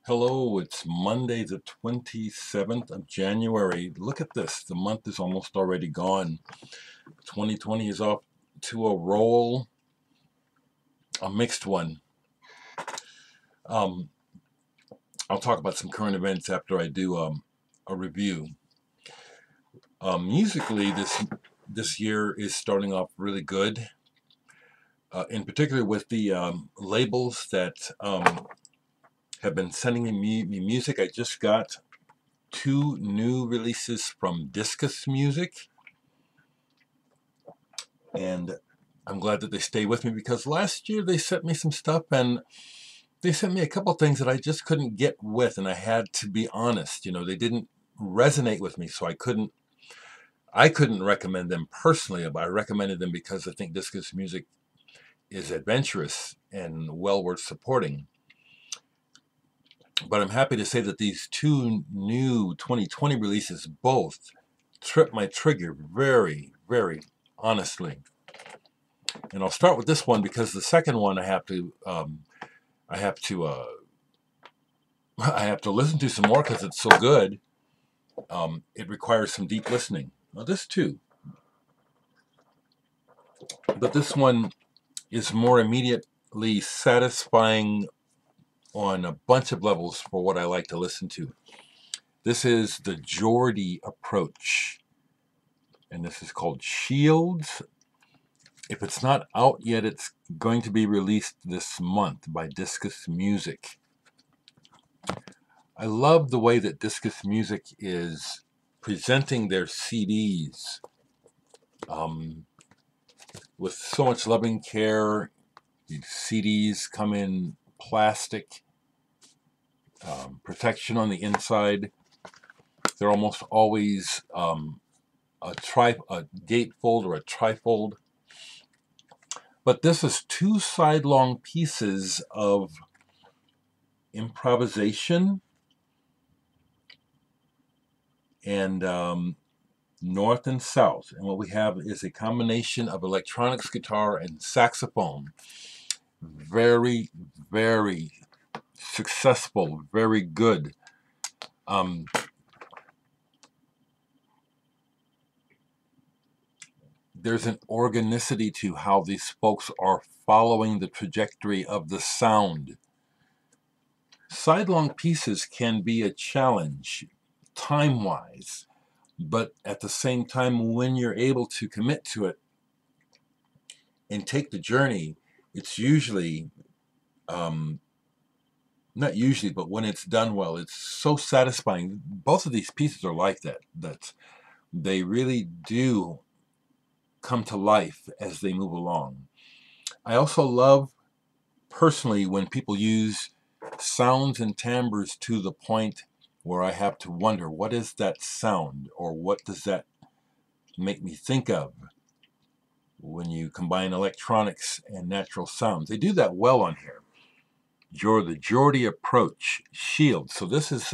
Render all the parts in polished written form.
Hello, it's Monday the 27th of January. Look at this. The month is almost already gone. 2020 is off to a roll, a mixed one. Um, I'll talk about some current events after I do a review. Musically, this year is starting off really good, in particular with the labels that have been sending me music. I just got two new releases from Discus Music, and I'm glad that they stay with me because last year they sent me some stuff and they sent me a couple things that I just couldn't get with, and I had to be honest. They didn't resonate with me, so I couldn't recommend them personally, but I recommended them because I think Discus Music is adventurous and well worth supporting. But I'm happy to say that these two new 2020 releases both tripped my trigger very, very honestly. And I'll start with this one because the second one I have to listen to some more because it's so good. It requires some deep listening. Well, this too, but this one is more immediately satisfying on a bunch of levels for what I like to listen to. This is the Geordie approach, and this is called Shields. If it's not out yet, it's going to be released this month by Discus Music. I love the way that Discus Music is presenting their CDs with so much loving care. The CDs come in plastic, protection on the inside. They're almost always a gatefold or a trifold. But this is two sidelong pieces of improvisation and north and south. And what we have is a combination of electronics, guitar, and saxophone. Very, very successful, very good. There's an organicity to how these folks are following the trajectory of the sound. Sidelong pieces can be a challenge time-wise, but at the same time, when you're able to commit to it and take the journey, it's usually, not usually, but when it's done well, it's so satisfying. Both of these pieces are like that they really do come to life as they move along. I also love, personally, when people use sounds and timbres to the point where I have to wonder, what is that sound, or what does that make me think of when you combine electronics and natural sounds? They do that well on here. The Geordie approach, Shield. So this is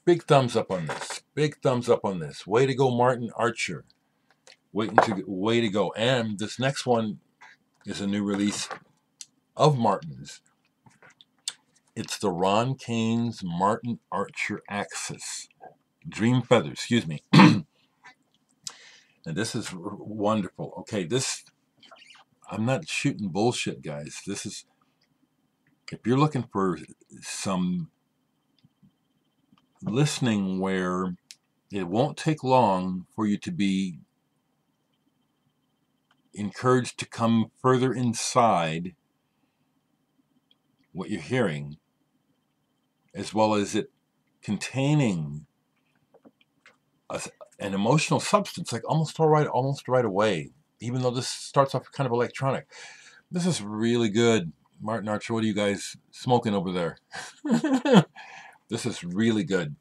big thumbs up on this. Big thumbs up on this. Way to go, Martin Archer. Way to go. And this next one is a new release of Martin's. It's the Ron Kane's Martin Archer Axis. Dream Feather, excuse me. And this is wonderful. Okay, I'm not shooting bullshit, guys. This is, if you're looking for some listening where it won't take long for you to be encouraged to come further inside what you're hearing, as well as it containing an emotional substance, like almost right away, even though this starts off kind of electronic. This is really good. Martin Archer, what are you guys smoking over there? This is really good.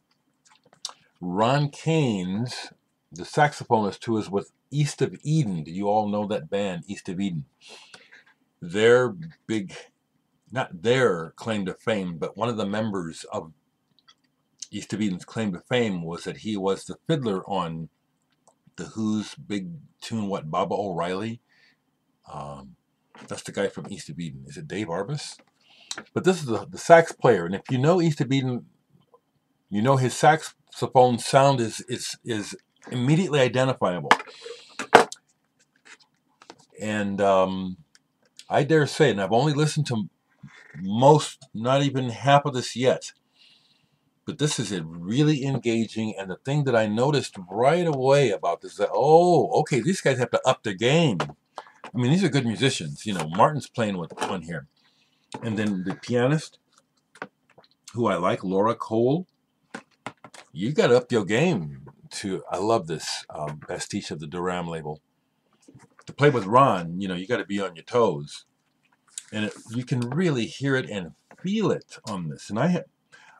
Ron Kane's, the saxophonist who is with East of Eden. Do you all know that band, East of Eden? Their big, not their claim to fame, but one of the members of East of Eden's claim to fame was that he was the fiddler on the Who's big tune, what, Baba O'Reilly? That's the guy from East of Eden. Is it Dave Arbus? But this is the sax player, and if you know Easton Beaton, you know his saxophone sound is immediately identifiable. And I dare say, and I've only listened to most, not even half of this yet, but this is really engaging. And the thing that I noticed right away about this is that, oh, okay, these guys have to up their game. I mean, these are good musicians. You know, Martin's playing with one here. And then the pianist, who I like, Laura Cole, you got to up your game to, I love this pastiche of the Duram label. To play with Ron, you know, you got to be on your toes. And you can really hear it and feel it on this. And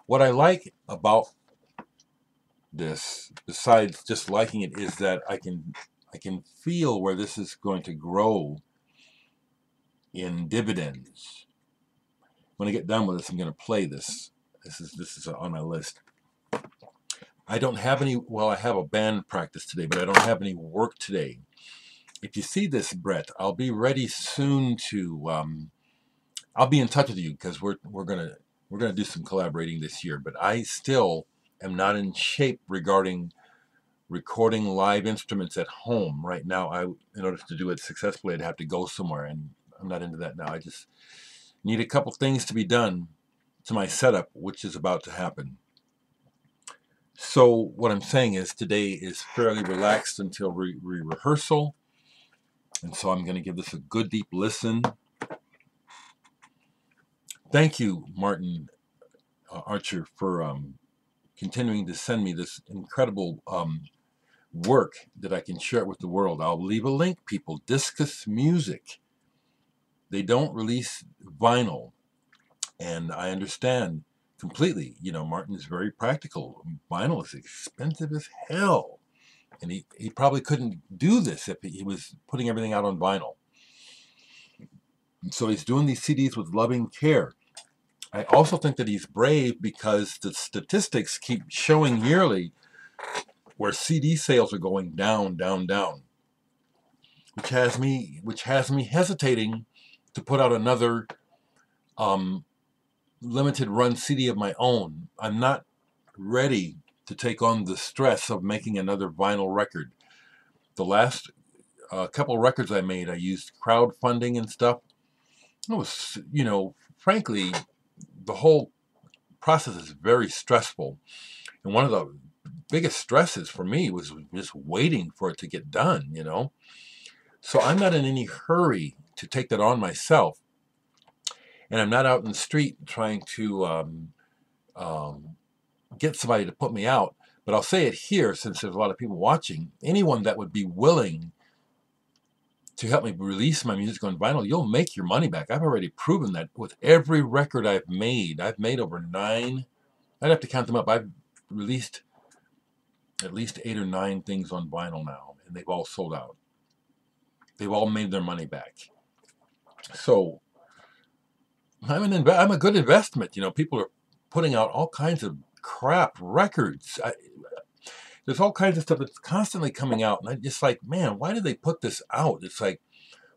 what I like about this, besides just liking it, is that I can feel where this is going to grow in dividends. When I get done with this, I'm going to play this. This is on my list. I don't have any. Well, I have a band practice today, but I don't have any work today. If you see this, Brett, I'll be ready soon to. I'll be in touch with you because we're gonna do some collaborating this year. But I still am not in shape regarding recording live instruments at home right now. In order to do it successfully, I'd have to go somewhere, and I'm not into that now. I just need a couple things to be done to my setup, which is about to happen. So what I'm saying is today is fairly relaxed until rehearsal, and so I'm going to give this a good deep listen. Thank you, Martin Archer, for continuing to send me this incredible work that I can share with the world. I'll leave a link, people. Discus Music. They don't release vinyl, and I understand completely. You know, Martin is very practical. Vinyl is expensive as hell, and he probably couldn't do this if he was putting everything out on vinyl. And so he's doing these CDs with loving care. I also think that he's brave because the statistics keep showing yearly where CD sales are going down, down, down, which has me hesitating to put out another limited run CD of my own. I'm not ready to take on the stress of making another vinyl record. The last couple records I made, I used crowdfunding and stuff. It was, you know, frankly, the whole process is very stressful. And one of the biggest stresses for me was just waiting for it to get done, you know. So I'm not in any hurry to take that on myself. And I'm not out in the street trying to get somebody to put me out. But I'll say it here, since there's a lot of people watching. Anyone that would be willing to help me release my music on vinyl, you'll make your money back. I've already proven that with every record I've made. I've made over 9. I'd have to count them up. I've released at least 8 or 9 things on vinyl now, and they've all sold out. They've all made their money back. So I'm a good investment. You know, people are putting out all kinds of crap records. There's all kinds of stuff that's constantly coming out, and I'm just like, man, why did they put this out? It's like,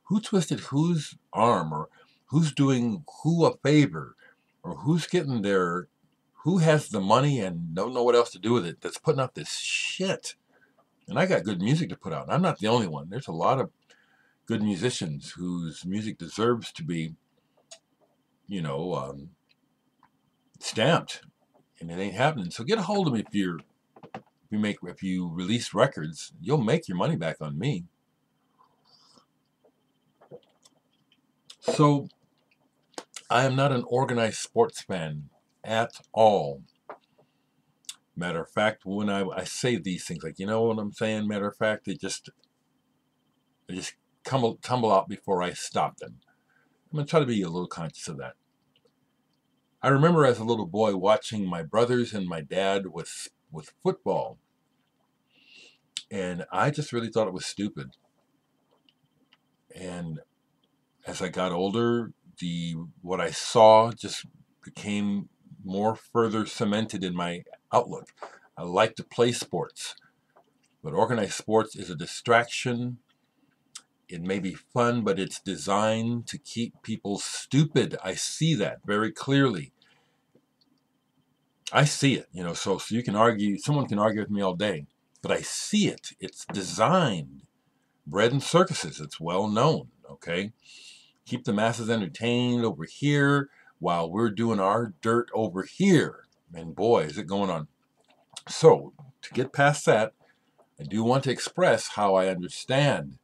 who twisted whose arm, or who's doing who a favor, or who's getting who has the money and don't know what else to do with it, that's putting out this shit. And I got good music to put out. And I'm not the only one. There's a lot of good musicians whose music deserves to be, you know, stamped, and it ain't happening. So get a hold of me if you release records. You'll make your money back on me. So I am not an organized sports fan at all. Matter of fact, when I say these things, like, you know what I'm saying? Matter of fact, they just tumble out before I stop them. I'm going to try to be a little conscious of that. I remember as a little boy watching my brothers and my dad with football, and I just really thought it was stupid. And as I got older, what I saw just became more further cemented in my outlook. I like to play sports, but organized sports is a distraction. It may be fun, but it's designed to keep people stupid. I see that very clearly. I see it, so you can argue, someone can argue with me all day, but I see it. It's designed. Bread and circuses, it's well known, okay? Keep the masses entertained over here while we're doing our dirt over here. And boy, is it going on. So, to get past that, I do want to express how I understand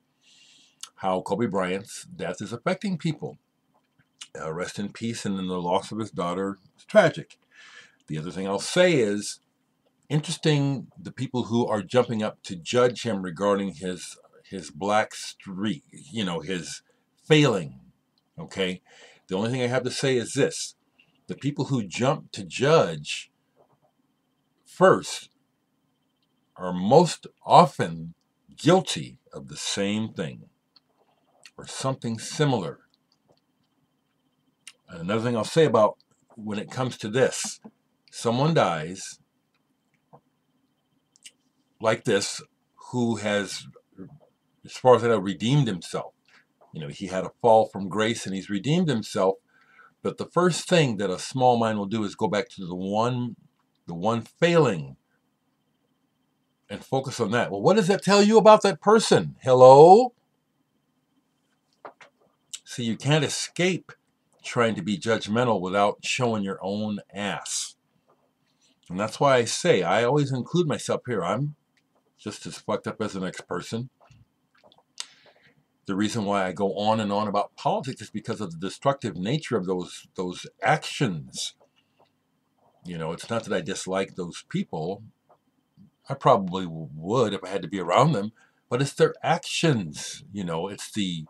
how Kobe Bryant's death is affecting people. Rest in peace, and then the loss of his daughter is tragic. The other thing I'll say is, interesting, the people who are jumping up to judge him regarding his black streak, his failing, okay? The only thing I have to say is this. The people who jump to judge first are most often guilty of the same thing or something similar. And another thing I'll say about when it comes to this, someone dies like this who has, as far as I know, redeemed himself. He had a fall from grace and he's redeemed himself. But the first thing that a small mind will do is go back to the one failing and focus on that. Well, what does that tell you about that person? Hello? See, you can't escape trying to be judgmental without showing your own ass. And that's why I say, I always include myself here. I'm just as fucked up as the next person. The reason why I go on and on about politics is because of the destructive nature of those actions. It's not that I dislike those people. I probably would if I had to be around them, but it's their actions. It's the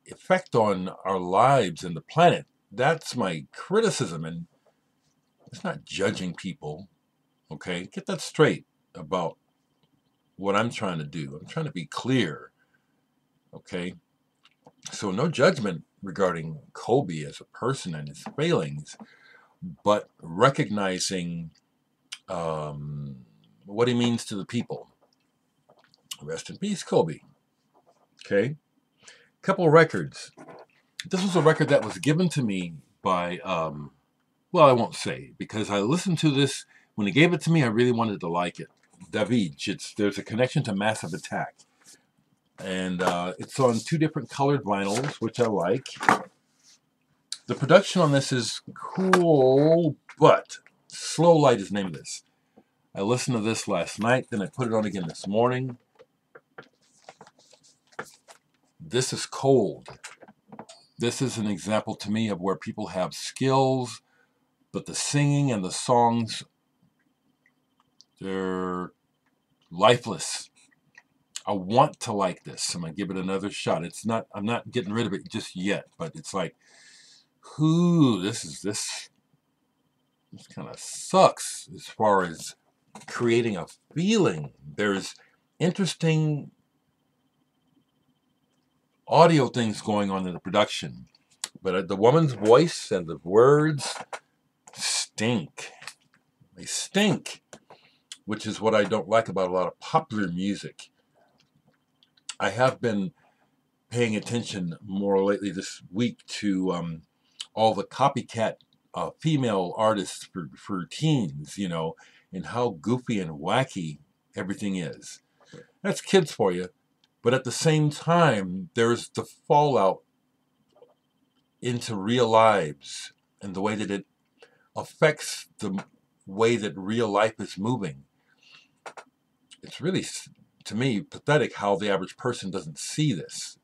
effect on our lives and the planet. That's my criticism, and it's not judging people. Okay, get that straight about what I'm trying to do. I'm trying to be clear. Okay, so no judgment regarding Kobe as a person and his failings, but recognizing what he means to the people. Rest in peace, Kobe. Okay, couple of records. This was a record that was given to me by, well, I won't say, because I listened to this. When he gave it to me, I really wanted to like it. David, there's a connection to Massive Attack. And it's on 2 different colored vinyls, which I like. The production on this is cool, but Slow Light is the name of this. I listened to this last night, then I put it on again this morning. This is cold. This is an example to me of where people have skills, but the singing and the songs, they're lifeless. I want to like this. I'm going to give it another shot. I'm not getting rid of it just yet, but it's like, this kind of sucks as far as creating a feeling. There's interesting audio things going on in the production, but the woman's voice and the words stink. They stink, which is what I don't like about a lot of popular music. I have been paying attention more lately this week to all the copycat female artists for teens, and how goofy and wacky everything is. That's kids for you. But at the same time, there's the fallout into real lives and the way that it affects the way that real life is moving. It's really, to me, pathetic how the average person doesn't see this,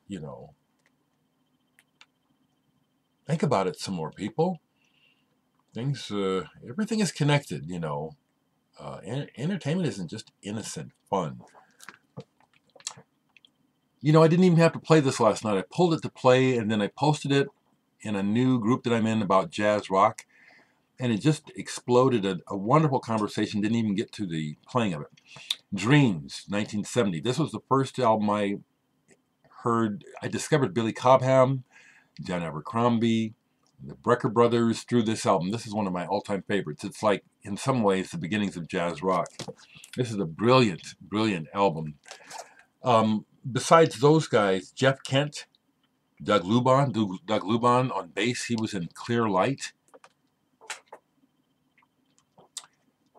Think about it some more, people. Everything is connected, Entertainment isn't just innocent fun. I didn't even have to play this last night. I pulled it to play, and then I posted it in a new group that I'm in about jazz rock, and it just exploded. A wonderful conversation. Didn't even get to the playing of it. Dreams, 1970. This was the first album I heard. I discovered Billy Cobham, John Abercrombie, the Brecker Brothers through this album. This is one of my all-time favorites. It's like, in some ways, the beginnings of jazz rock. This is a brilliant, brilliant album. besides those guys, Jeff Kent, Doug Luban on bass, he was in Clear Light.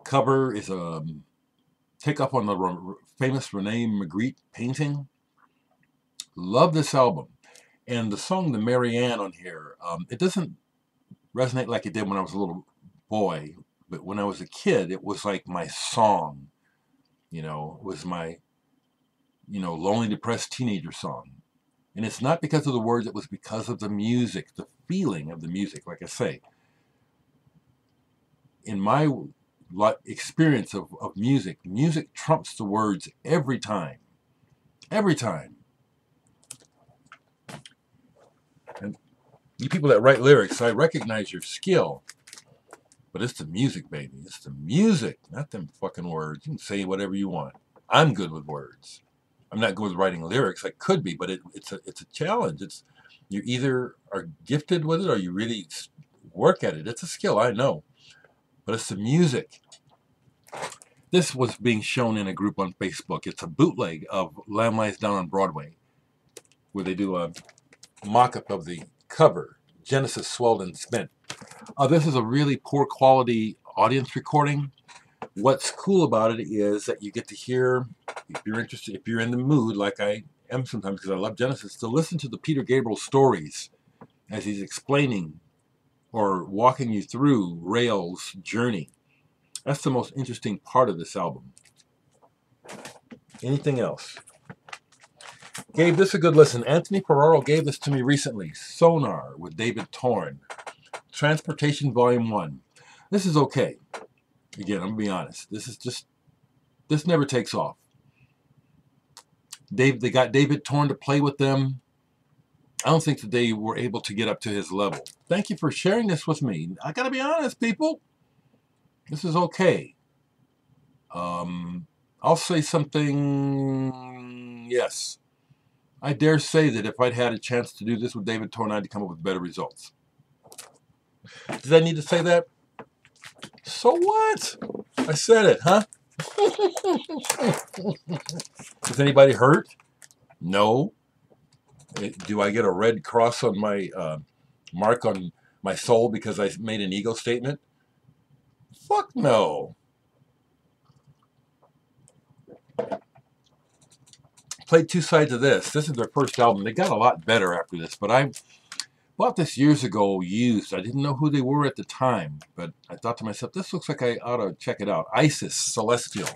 Cover is a take up on the famous Rene Magritte painting. Love this album. And the song The Marianne on here, it doesn't resonate like it did when I was a little boy, but when I was a kid, it was like my song. You know, it was my, lonely, depressed teenager song. And it's not because of the words, it was because of the music, the feeling of the music. Like I say, in my experience of music, music trumps the words every time. Every time. And you people that write lyrics, I recognize your skill. But it's the music, baby. It's the music, not them fucking words. You can say whatever you want. I'm good with words. I'm not good with writing lyrics. I could be, but it's a challenge. You either are gifted with it or you really work at it. It's a skill, I know. But it's the music. This was being shown in a group on Facebook. It's a bootleg of Lamb Lies Down on Broadway, where they do a mock-up of the cover, Genesis Swelled and Spent. This is a really poor quality audience recording. What's cool about it is that you get to hear, if you're interested, if you're in the mood, like I am sometimes because I love Genesis, to listen to the Peter Gabriel stories as he's explaining or walking you through Rael's journey. That's the most interesting part of this album. Anything else? Gave this a good listen. Anthony Ferraro gave this to me recently. Sonar with David Torn. Transportation Volume 1. This is okay. Again, I'm going to be honest. This never takes off. They got David Torn to play with them. I don't think that they were able to get up to his level. Thank you for sharing this with me. I got to be honest, people. This is okay. I'll say something, yes. I dare say that if I'd had a chance to do this with David Torn, I'd come up with better results. Did I need to say that? So what? I said it, huh? Is anybody hurt? No. Do I get a red cross on my mark on my soul because I made an ego statement? Fuck no. Played two sides of this. This is their first album. They got a lot better after this, but I bought this years ago used. I didn't know who they were at the time, but I thought to myself, this looks like I ought to check it out. Isis Celestial.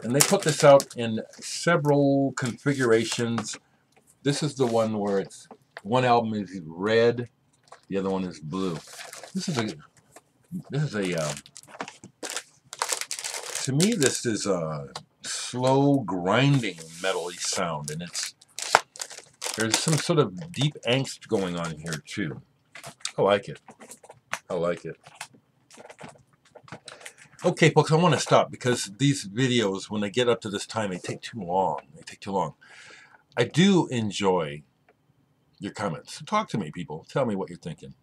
And they put this out in several configurations. This is the one where it's one album is red, the other one is blue. This is a to me this is a slow grinding metal-y sound, and there's some sort of deep angst going on here too. I like it. I like it. Okay, folks, I want to stop because these videos, when they get up to this time, they take too long. They take too long. I do enjoy your comments. So talk to me, people. Tell me what you're thinking.